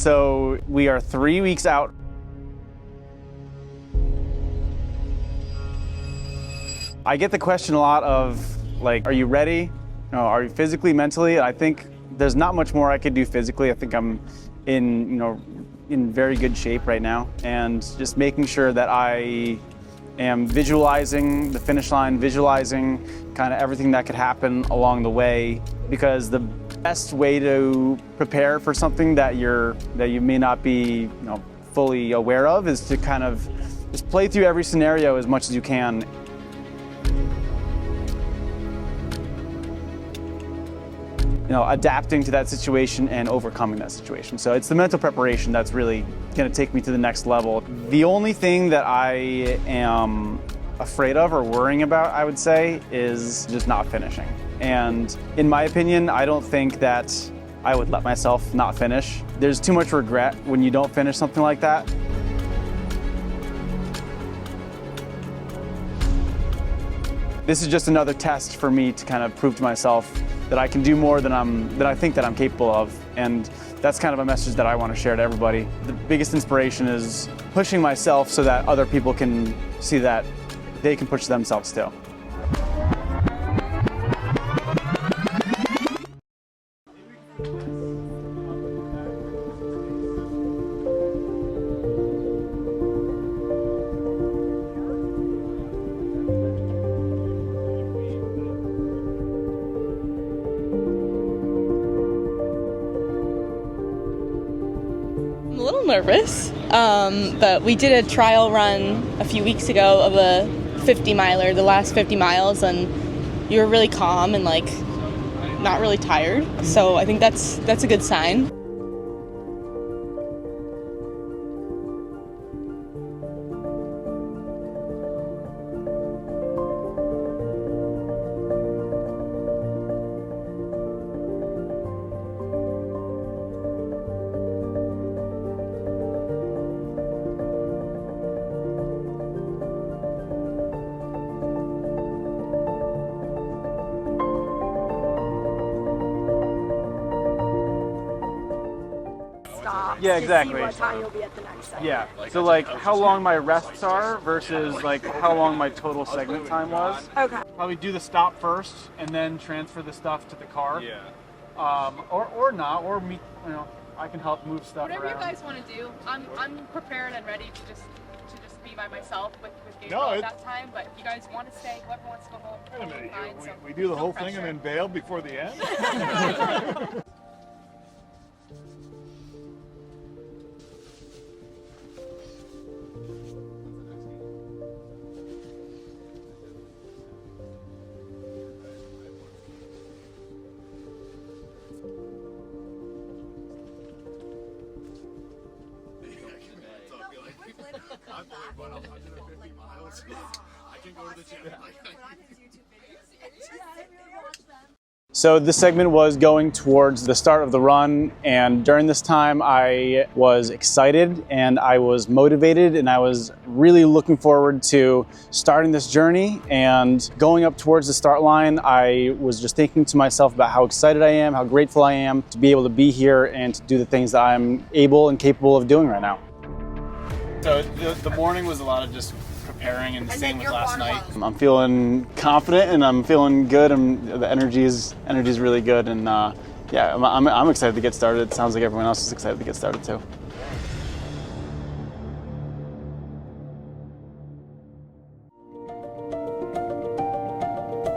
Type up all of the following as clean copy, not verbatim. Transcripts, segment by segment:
So we are 3 weeks out. I get the question a lot of like, are you ready? You know, are you physically, mentally? I think there's not much more I could do physically. I think I'm in very good shape right now, and just making sure that I am visualizing the finish line, visualizing kind of everything that could happen along the way, because the best way to prepare for something that you may not be fully aware of is to kind of just play through every scenario as much as you can. Adapting to that situation and overcoming that situation. So it's the mental preparation that's really going to take me to the next level. The only thing that I am afraid of or worrying about, I would say, is just not finishing. And in my opinion, I don't think that I would let myself not finish. There's too much regret when you don't finish something like that. This is just another test for me to kind of prove to myself that I can do more than I think that I'm capable of. And that's kind of a message that I want to share to everybody. The biggest inspiration is pushing myself so that other people can see that they can push themselves too. I'm a little nervous, but we did a trial run a few weeks ago of a 50-miler, the last 50 miles, and you were really calm and not really tired. So I think that's a good sign. Yeah, exactly. To see what time you'll be at the next segment. Yeah. So like how long my rests are versus like how long my total segment time was. Okay. Probably do the stop first and then transfer the stuff to the car. Yeah. Or not, or me. I can help move stuff Whatever around. you guys want to do, I'm prepared and ready to just be by myself with Gabriel No, at that time. But if you guys want to stay, whoever wants to go home, Wait a minute, fine, so we do the no whole pressure. thing and then bail before the end? I've only run 150 miles. I can go to the gym. So this segment was going towards the start of the run, and during this time I was excited and I was motivated and I was really looking forward to starting this journey. And going up towards the start line, I was just thinking to myself about how excited I am, how grateful I am to be able to be here and to do the things that I'm able and capable of doing right now. So the morning was a lot of just preparing, and the same with last night. I'm feeling confident and I'm feeling good, and the energy is really good, and yeah, I'm excited to get started. It sounds like everyone else is excited to get started too.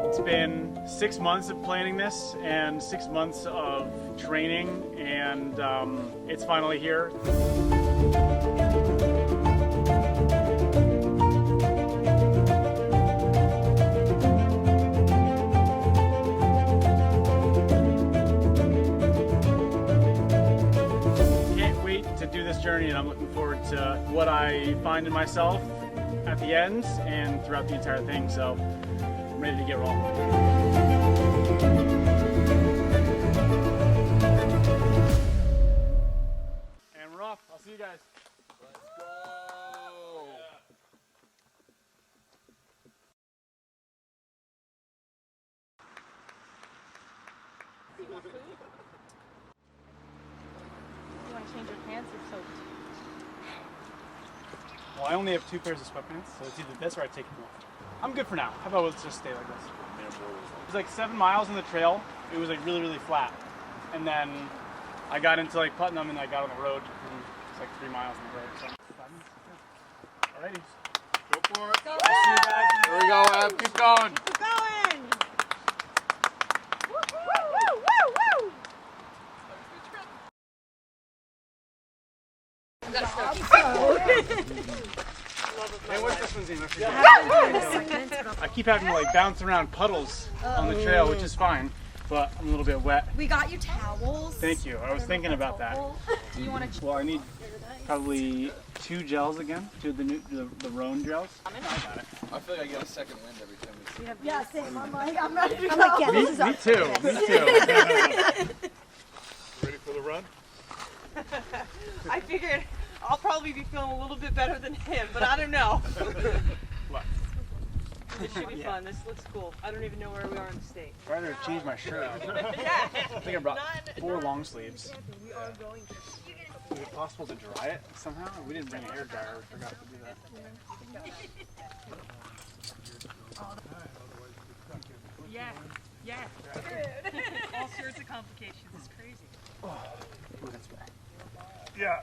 It's been 6 months of planning this and 6 months of training, and it's finally here. Journey, and I'm looking forward to what I find in myself at the end and throughout the entire thing. So I'm ready to get rolling. And we're off. I'll see you guys. Let's go. You want to change your pants are soaked. Well, I only have 2 pairs of sweatpants, so it's either this or I take them off. I'm good for now. How about let's just stay like this? It was like 7 miles on the trail. It was like really, really flat. And then I got into like Putnam and I got on the road. And it's like 3 miles on the road. So. Alrighty. Go for it. Go I'll see you guys. There we go, Ab. Keep going. Keep going! Woo, woo, woo, woo! Hey, what's this one's name? I forget. I keep having to like bounce around puddles on the trail, which is fine, but I'm a little bit wet. We got you towels. Thank you. I was thinking about that. Do you want to? Well, I need probably 2 gels again, the Roan gels. I got it. I feel like I get a second wind every time we see it. Yeah, same. I'm ready to go. Me too. Me too. Ready for the run? I figured I'll probably be feeling a little bit better than him, but I don't know. What? This should be fun. This looks cool. I don't even know where we are in the state. I'd rather change my shirt. I think I brought 4 long sleeves. We are going to. Is it possible to dry it somehow? We didn't bring a hair dryer. We forgot to do that. Yeah. Yeah. All sorts of complications. It's crazy. Ooh, that's bad. Yeah.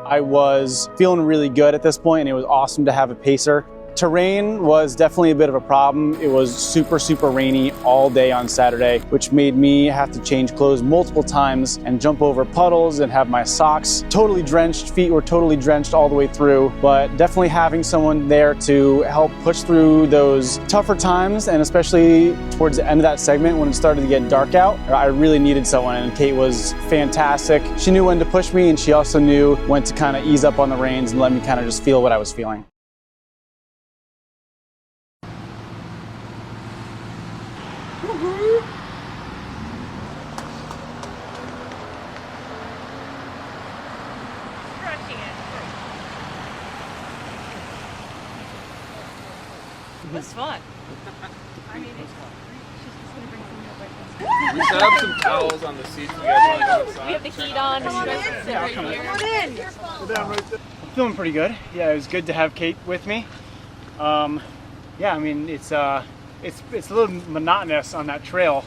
I was feeling really good at this point, and it was awesome to have a pacer. Terrain was definitely a bit of a problem. It was super, super rainy all day on Saturday, which made me have to change clothes multiple times and jump over puddles and have my socks totally drenched. Feet were totally drenched all the way through, but definitely having someone there to help push through those tougher times, and especially towards the end of that segment when it started to get dark out, I really needed someone, and Kate was fantastic. She knew when to push me, and she also knew when to kind of ease up on the reins and let me kind of just feel what I was feeling. That's fun. We set up some towels on the seats. You guys want to go inside? We have the heat on. Come on in. I'm feeling pretty good. Yeah, it was good to have Kate with me. Yeah, I mean, it's a little monotonous on that trail.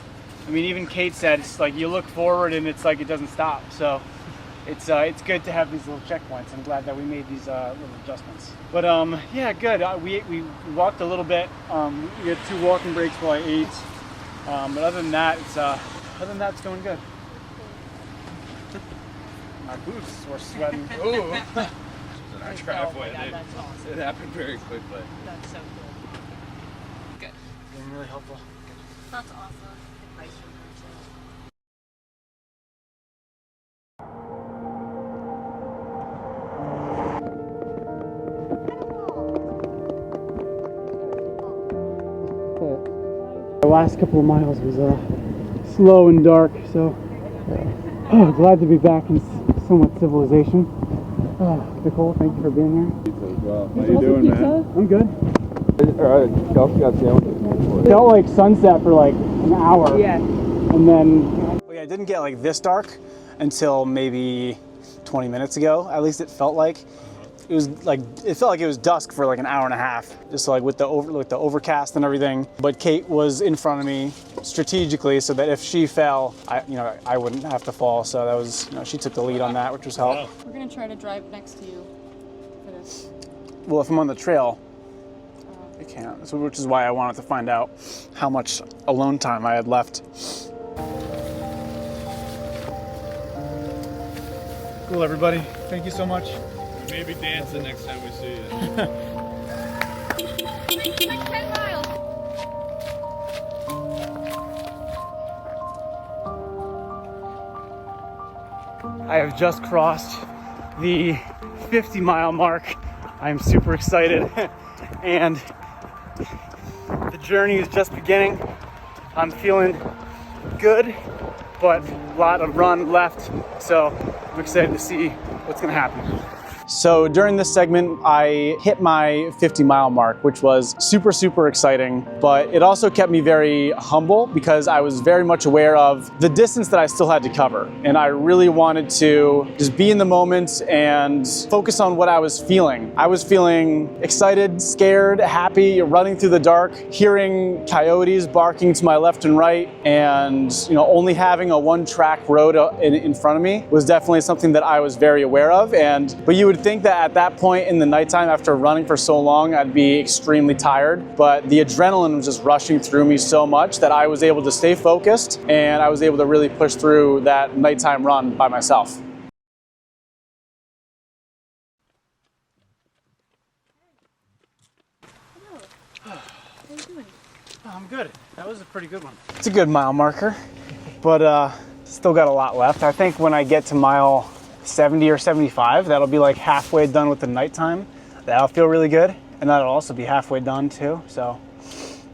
I mean, even Kate said it's like you look forward and it's like it doesn't stop. So it's good to have these little checkpoints. I'm glad that we made these little adjustments. But yeah, good. We walked a little bit. We had 2 walking breaks while I ate. But other than that, it's going good. My boots were sweating. Ooh. I tried Oh my God, that's awesome. It happened very quickly. That's so cool. Good. It's been really helpful. That's awesome. The last couple of miles was slow and dark, so glad to be back in somewhat civilization. Nicole, thank you for being here. How you doing, man? I'm good. Kelsey got sandwiches. Felt like sunset for like an hour. Yeah. And then it didn't get like this dark until maybe 20 minutes ago. At least it felt like. It felt like it was dusk for like an hour and a half, just like with the overcast and everything. But Kate was in front of me strategically, so that if she fell, I wouldn't have to fall. So that was, she took the lead on that, which was help. We're gonna try to drive next to you for this. Well, if I'm on the trail, I can't. So, which is why I wanted to find out how much alone time I had left. Cool, everybody. Thank you so much. Maybe dancing next time we see you. 10 miles. I have just crossed the 50-mile mark. I'm super excited, and the journey is just beginning. I'm feeling good, but a lot of run left, so I'm excited to see what's gonna happen. So during this segment, I hit my 50-mile mark, which was super, super exciting, but it also kept me very humble because I was very much aware of the distance that I still had to cover. And I really wanted to just be in the moment and focus on what I was feeling. I was feeling excited, scared, happy, running through the dark, hearing coyotes barking to my left and right, and only having a one-track road in front of me was definitely something that I was very aware of. But you would think that at that point in the nighttime, after running for so long, I'd be extremely tired. But the adrenaline was just rushing through me so much that I was able to stay focused, and I was able to really push through that nighttime run by myself. I'm good. That was a pretty good one. It's a good mile marker, but still got a lot left. I think when I get to mile 70 or 75, that'll be like halfway done with the nighttime. That'll feel really good, and that'll also be halfway done too. So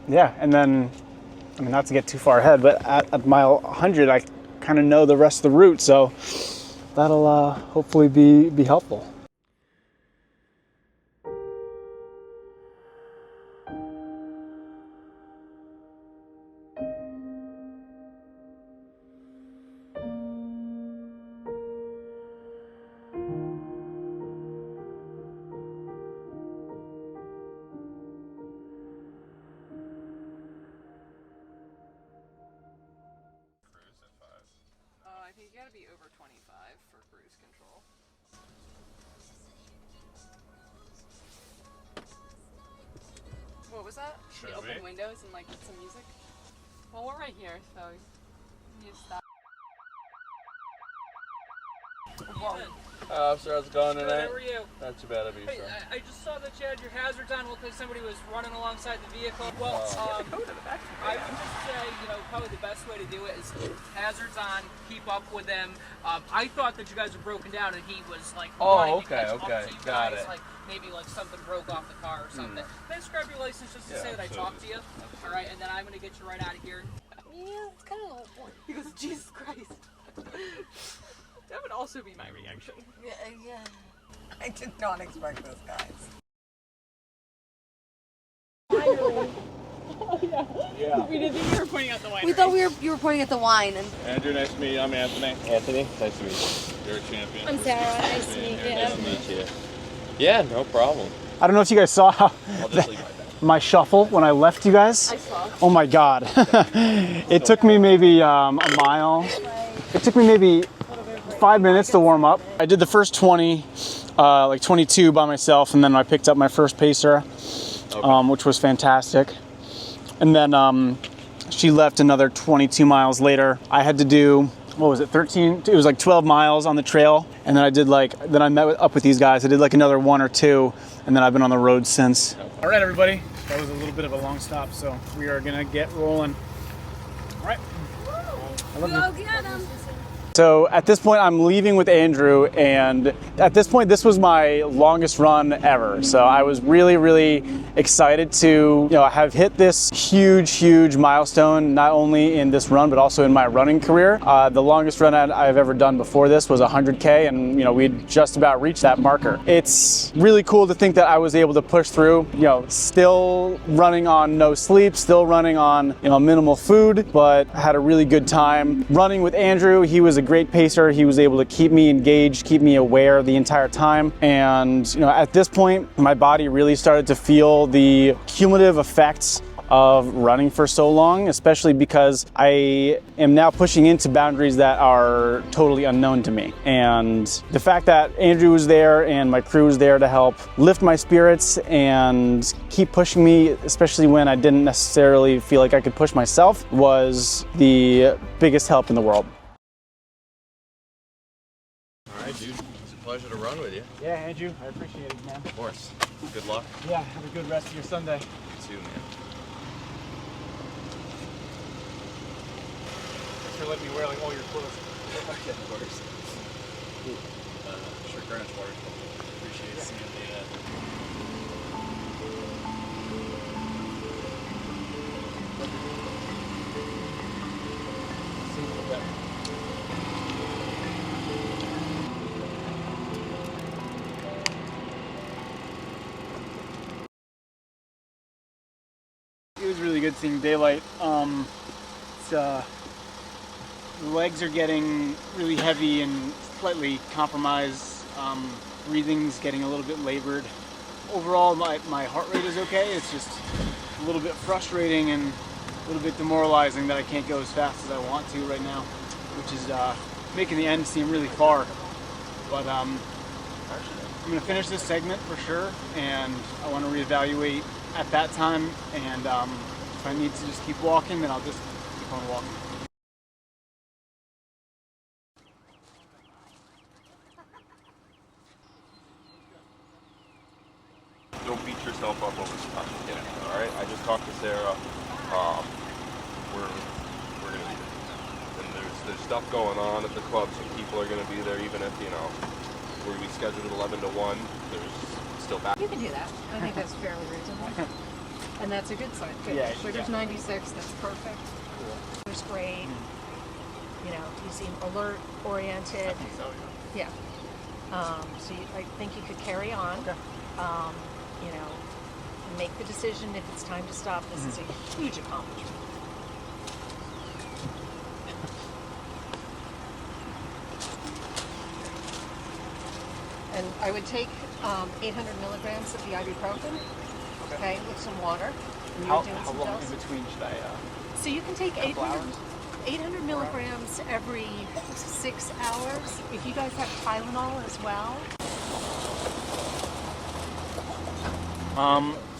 yeah, and then, I mean, not to get too far ahead, but at mile 100, I kind of know the rest of the route, so that'll hopefully be helpful. I think you gotta be over 25 for cruise control. What was that? Should the open we? windows and like some music? Well, we're right here, so you just stop. Whoa. Officer, how's it going Good, tonight? how are you? Not too bad, Hey, I just saw that you had your hazards on. Looked like somebody was running alongside the vehicle. Well, I would just say, probably the best way to do it is hazards on, keep up with them. I thought that you guys were broken down and he was like running to catch up to you got guys, it. like maybe like something broke off the car or something. Can I just grab your license just to say that I talked to you? All right, and then I'm gonna get you right out of here. Yeah, it's kind of the whole point. He goes, Jesus Christ. That would also be my reaction. Yeah. I did not expect this, guys. Yeah. We didn't think you were pointing out the wine. We thought you were pointing at the wine. And Andrew, nice to meet you. I'm Anthony. Anthony, nice to meet You're a champion. I'm Sarah. Nice to meet you. you. Nice to meet you. Yeah, no problem. I don't know if you guys saw how I'll just leave my bag. my shuffle when I left you guys. I saw. Oh my God. It took me maybe a mile. It took me maybe 5 minutes to warm up. I did the first 20, like 22 by myself, and then I picked up my first pacer, which was fantastic. And then she left another 22 miles later. I had to do, what was it, 13? It was like 12 miles on the trail. And then I met up with these guys. I did like another 1 or 2, and then I've been on the road since. All right, everybody. That was a little bit of a long stop, so we are gonna get rolling. All right. I love you. Get him. So at this point, I'm leaving with Andrew, and at this point, this was my longest run ever. So I was really, really excited to have hit this huge milestone, not only in this run, but also in my running career. The longest run I've ever done before this was 100K, and we'd just about reached that marker. It's really cool to think that I was able to push through, still running on no sleep, still running on minimal food, but had a really good time. Running with Andrew, he was a great pacer. He was able to keep me engaged, keep me aware the entire time. And at this point, my body really started to feel the cumulative effects of running for so long, especially because I am now pushing into boundaries that are totally unknown to me. And the fact that Andrew was there and my crew was there to help lift my spirits and keep pushing me, especially when I didn't necessarily feel like I could push myself, was the biggest help in the world. All right, dude. It's a pleasure to run with you. Yeah, Andrew, I appreciate it, man. Of course. Good luck. Yeah, have a good rest of your Sunday. You too, man. Thanks for letting me wear all your clothes. Of course. Sure, Greenwich Boys Girls Club. Appreciate seeing good seeing daylight. The legs are getting really heavy and slightly compromised. Breathing's getting a little bit labored. Overall, my heart rate is okay. It's just a little bit frustrating and a little bit demoralizing that I can't go as fast as I want to right now, which is making the end seem really far. But I'm going to finish this segment for sure, and I want to reevaluate at that time, and if I need to just keep walking, then I'll just keep on walking. Don't beat yourself up over stuff. Yeah. All right. I just talked to Sarah. We're gonna be there, and there's stuff going on at the club, so people are gonna be there, even if we're gonna be scheduled at 11 to 1. There's still back. You can do that. I think that's fairly reasonable. And that's a good sign. Good. Yeah, Sugar's 96. That's perfect. Sugar's great. You know, you seem alert, oriented. I think so, yeah. So I think you could carry on. Okay. You know, make the decision if it's time to stop. This is a huge accomplishment. And I would take 800 milligrams of the ibuprofen, okay, with some water. And How you're doing some long dose. in between should I? So you can take Couple 800 milligrams every 6 hours. If you guys have Tylenol as well.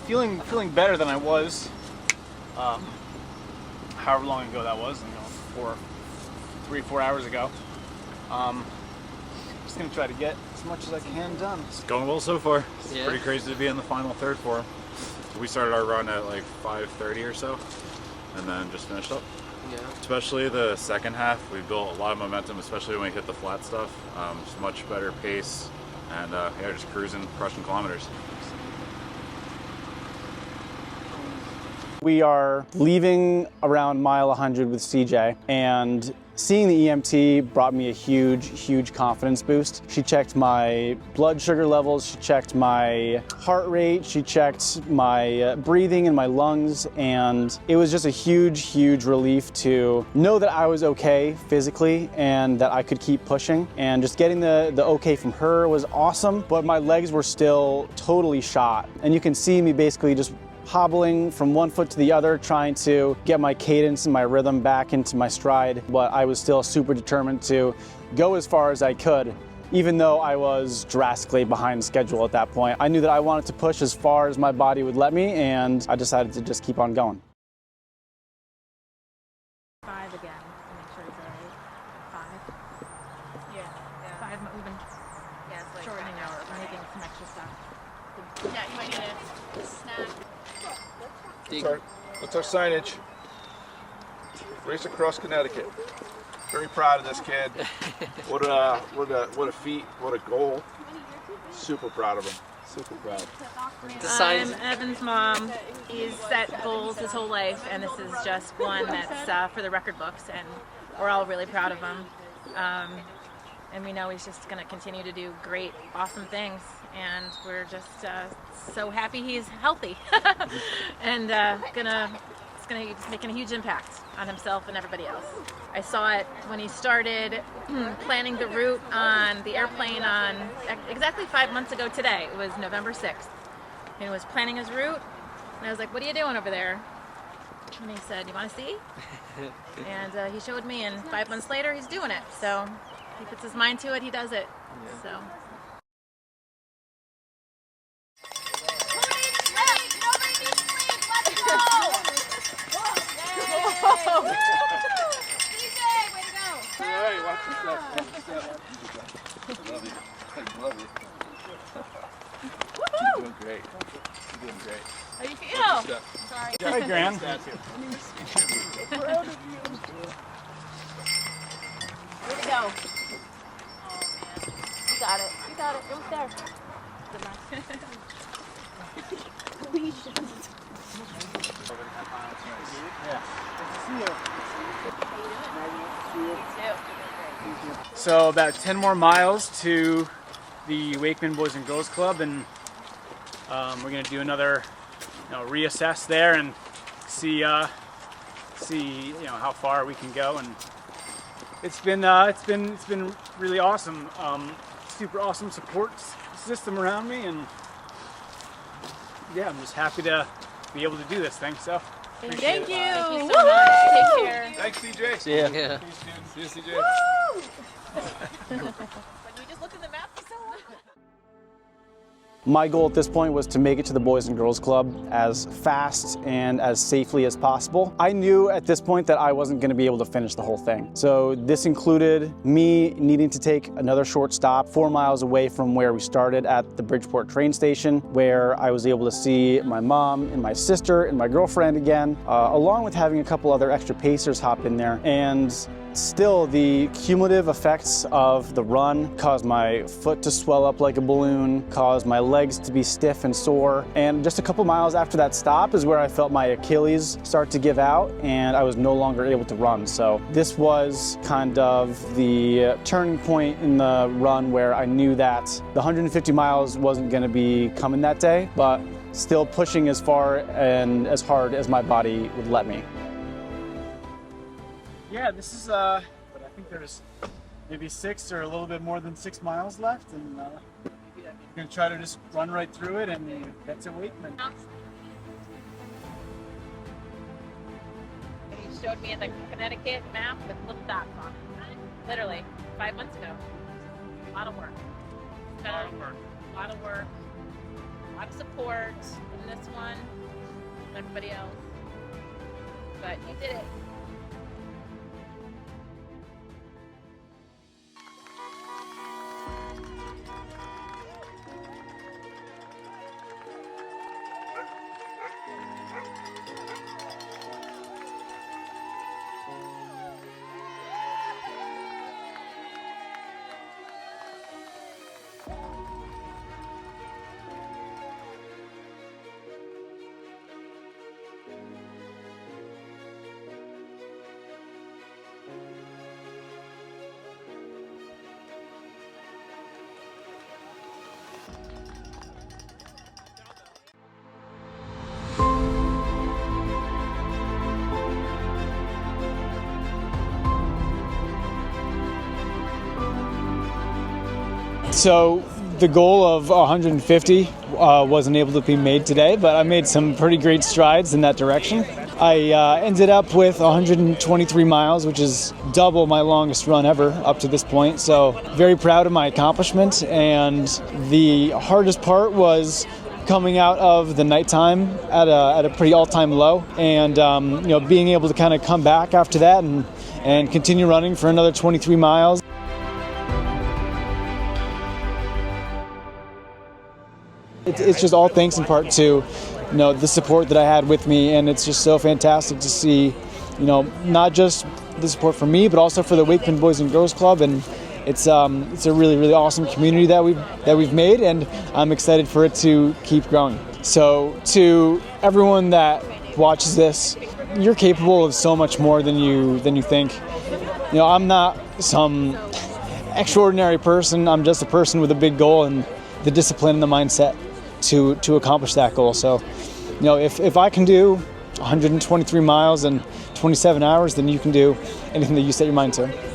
Feeling better than I was. However long ago that was, 3-4 hours ago. Just gonna try to get as much as I can done. It's going well so far. It's pretty crazy to be in the final third for him. We started our run at like 5:30 or so, and then just finished up. Yeah. Especially the second half, we built a lot of momentum, especially when we hit the flat stuff. Just much better pace, and yeah, just cruising, crushing kilometers. We are leaving around mile 100 with CJ, and seeing the EMT brought me a huge confidence boost. She checked my blood sugar levels, she checked my heart rate, she checked my breathing and my lungs, and it was just a huge relief to know that I was okay physically and that I could keep pushing. And just getting the okay from her was awesome, but my legs were still totally shot. And you can see me basically just hobbling from one foot to the other, trying to get my cadence and my rhythm back into my stride, but I was still super determined to go as far as I could, even though I was drastically behind schedule at that point. I knew that I wanted to push as far as my body would let me, and I decided to just keep on going. 5 again. Make sure it's right. 5. Yeah. 5. We've been Like shortening our, making some extra stuff. Yeah, you might need a snack. What's our signage? Race across Connecticut. Very proud of this kid. What a feat. What a goal. Super proud of him. Super proud. I'm Evan's mom. He's set goals his whole life, and this is just one that's for the record books, and we're all really proud of him. And we know he's just going to continue to do great, awesome things, and we're just so happy he's healthy and he's making a huge impact on himself and everybody else. I saw it when he started planning the route on the airplane on exactly 5 months ago today. It was November 6th. And he was planning his route, and I was like, what are you doing over there? And he said, you want to see? And he showed me, and 5 months later he's doing it. So he puts his mind to it, he does it. Yeah. So. You're doing great. You're doing great. How do you feel? Sorry. Hi, Gran. Way to go. You got it. You got it. It was there. Good luck. So about 10 more miles to the Wakeman Boys and Girls Club, and we're going to do another reassess there and see how far we can go, and it's been really awesome. Super awesome support system around me, and yeah, I'm just happy to be able to do this thing. So Thank you. Thank you Thank you so much. Take care. Thanks, CJ. see ya. Yeah. See you, CJ. When we just look at the map for so long. My goal at this point was to make it to the Boys and Girls Club as fast and as safely as possible. I knew at this point that I wasn't going to be able to finish the whole thing. So this included me needing to take another short stop 4 miles away from where we started at the Bridgeport train station, where I was able to see my mom and my sister and my girlfriend again, along with having a couple other extra pacers hop in there. And still, the cumulative effects of the run caused my foot to swell up like a balloon, caused my legs to be stiff and sore, and just a couple miles after that stop is where I felt my Achilles start to give out and I was no longer able to run. So this was kind of the turning point in the run where I knew that the 150 miles wasn't going to be coming that day, but still pushing as far and as hard as my body would let me. Yeah, this is, but I think there's maybe 6 or a little bit more than 6 miles left, and I'm gonna try to just run right through it and get to Wakeman. You showed me the Connecticut map with little dots on it. Literally, 5 months ago. A lot of work. A lot of work. A lot of work. A lot of support in this one. And everybody else. But you did it. So the goal of 150 wasn't able to be made today, but I made some pretty great strides in that direction. I ended up with 123 miles, which is double my longest run ever up to this point. So very proud of my accomplishment. And the hardest part was coming out of the nighttime at a pretty all-time low, and being able to kind of come back after that and continue running for another 23 miles. It's just all thanks in part to, the support that I had with me, and it's just so fantastic to see, not just the support for me, but also for the Wakeman Boys and Girls Club, and it's a really, really awesome community that we've made, and I'm excited for it to keep growing. So to everyone that watches this, you're capable of so much more than you think. I'm not some extraordinary person. I'm just a person with a big goal and the discipline and the mindset to accomplish that goal. So, if I can do 123 miles in 27 hours, then you can do anything that you set your mind to.